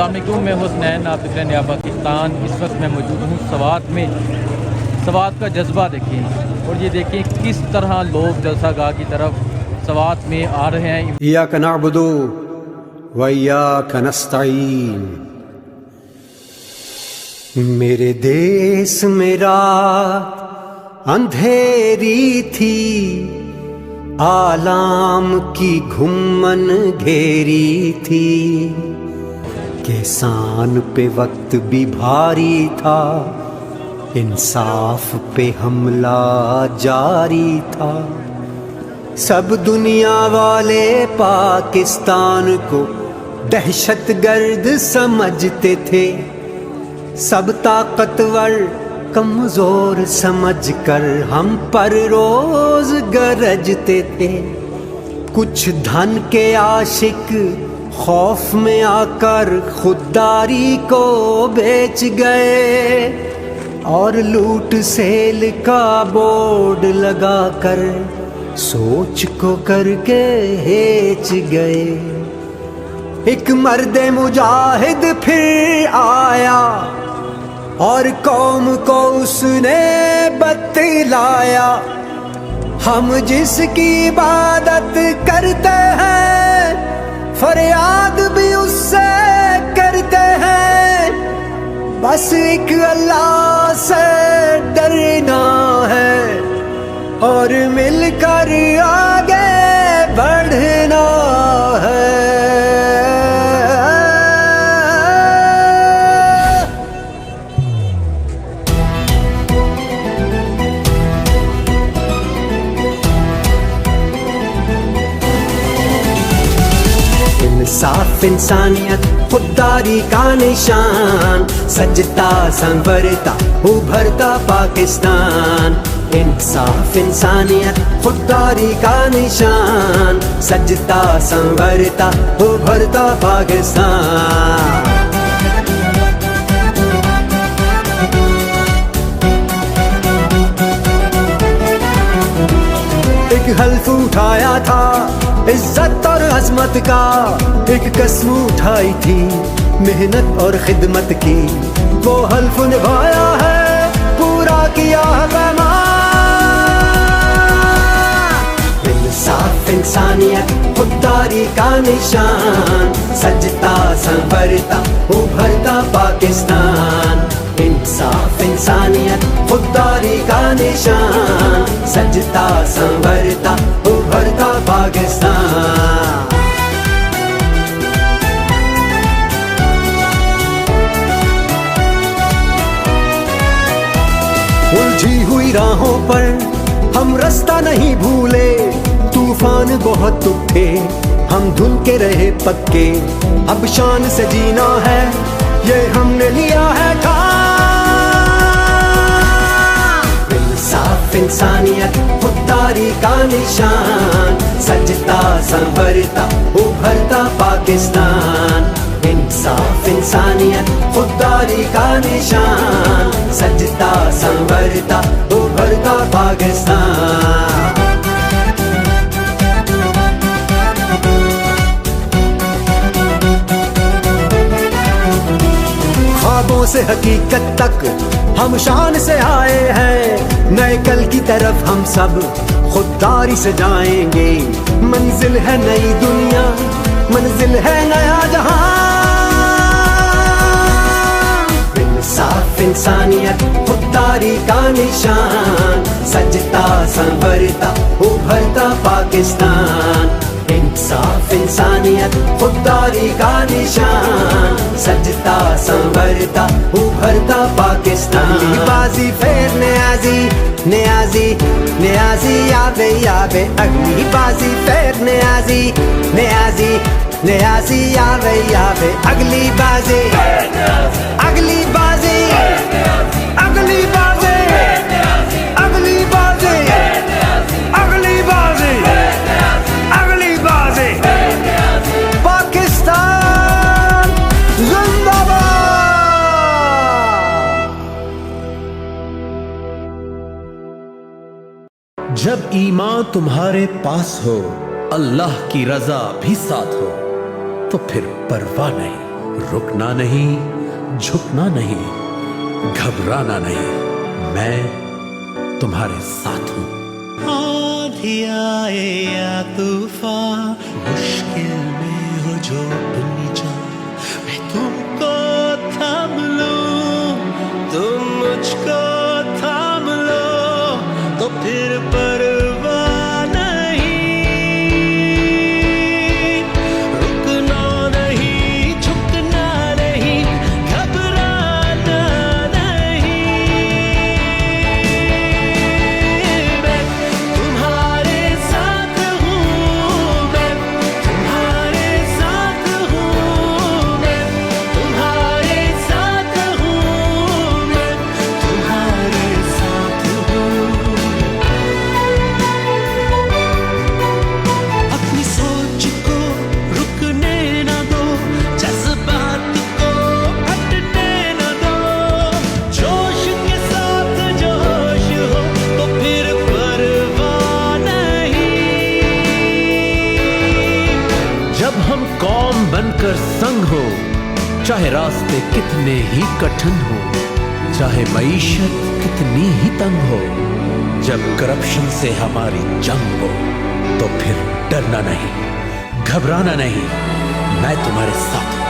अस्सलाम वालेकुम, मैं हुसनैन, आप देख रहे हैं नया पाकिस्तान। इस वक्त मैं मौजूद हूँ सवात में। सवात का जज्बा देखें और ये देखें किस तरह लोग जलसा गाह की तरफ सवात में आ रहे हैं। इय्याक नअबुदु व इय्याक नस्तईन। मेरे देश में रात अंधेरी थी, आलाम की घुम्मन घेरी थी, किसान पे वक्त भी भारी था, इंसाफ पे हमला जारी था। सब दुनिया वाले पाकिस्तान को दहशतगर्द समझते थे, सब ताकतवर कमजोर समझकर हम पर रोज गरजते थे। कुछ धन के आशिक खौफ में आकर खुददारी को बेच गए और लूट सेल का बोर्ड लगाकर सोच को करके हेच गए। एक मर्दे मुजाहिद फिर आया और कौम को उसने बतलाया, हम जिसकी इबादत करते हैं फरियाद भी उससे करते हैं, बस एक अल्लाह से डरना है और मिलकर आगे बढ़ना है। इंसाफ इंसानियत खुददारी का निशान, सजता संवरता उभरता पाकिस्तान। इंसाफ इंसानियत खुददारी का निशान, सजता संवरता उभरता पाकिस्तान। एक हल्फ उठाया था इज्जत और अजमत का, एक कसम उठाई थी मेहनत और खिदमत की, वो हल्फ निभाया है पूरा किया है पैमान। इंसाफ इंसानियत खुददारी का निशान, सजता संवरता उभरता पाकिस्तान। इंसाफ इंसानियत खुददारी का निशान, सजता संवरता उभरता पाकिस्तान। उलझी हुई राहों पर हम रास्ता नहीं भूले, तूफान बहुत उठे हम धुल के रहे पक्के, अब शान से जीना है ये हमने लिया है ठान। इंसाफ इंसानियत खुददारी का निशान, सजता संवरता उभरता पाकिस्तान। इंसाफ इंसानियत खुददारी का निशान, सजता संवरता उभरता पाकिस्तान। ख्वाबों से हकीकत तक हम शान से आए हैं, नए कल की तरफ हम सब खुददारी से जाएंगे। मंजिल है नई दुनिया, मंजिल है नया जहां। इंसाफ इंसानियत खुददारी का निशान, सजता संवरता उभरता पाकिस्तान। इंसाफ इंसानियत खुददारी का निशान, सजता संवरता उभरता पाकिस्तान। अगली बाजी फिर न्याजी न्याजी न्याजी याबे याबे, अगली बाजी फिर न्याजी न्याजी न्याजी याबे याबे, अगली बाजी अगली बाजी अगली बाजी अगली बाजी अगली बाजी अगली बाजी। पाकिस्तान जिंदाबाद। जब ईमान तुम्हारे पास हो, अल्लाह की रजा भी साथ हो, तो फिर परवाह नहीं। रुकना नहीं, झुकना नहीं, घबराना नहीं, मैं तुम्हारे साथ हूं। आंधी आए या तूफान, मुश्किल में हो जो अपनी जान, मैं तुमको थाम लूं, तुम मुझको थाम लो, तो फिर परवाह नहीं, रुकना नहीं, झुकना नहीं, घबराना नहीं, मैं तुम्हारे साथ हूँ, मैं तुम्हारे साथ हूँ, मैं तुम्हारे साथ हूँ, मैं तुम्हारे साथ हूँ। अपनी सोच को रुकने न दो, जज्बात को हटने न दो, जोश के साथ जोश हो तो फिर परवाह नहीं। जब हम कौम बनकर संग हो, चाहे रास्ते कितने ही कठिन हो, चाहे मईशत कितनी ही तंग हो, जब करप्शन से हमारी जंग हो, तो फिर डरना नहीं, घबराना नहीं, मैं तुम्हारे साथ हूं।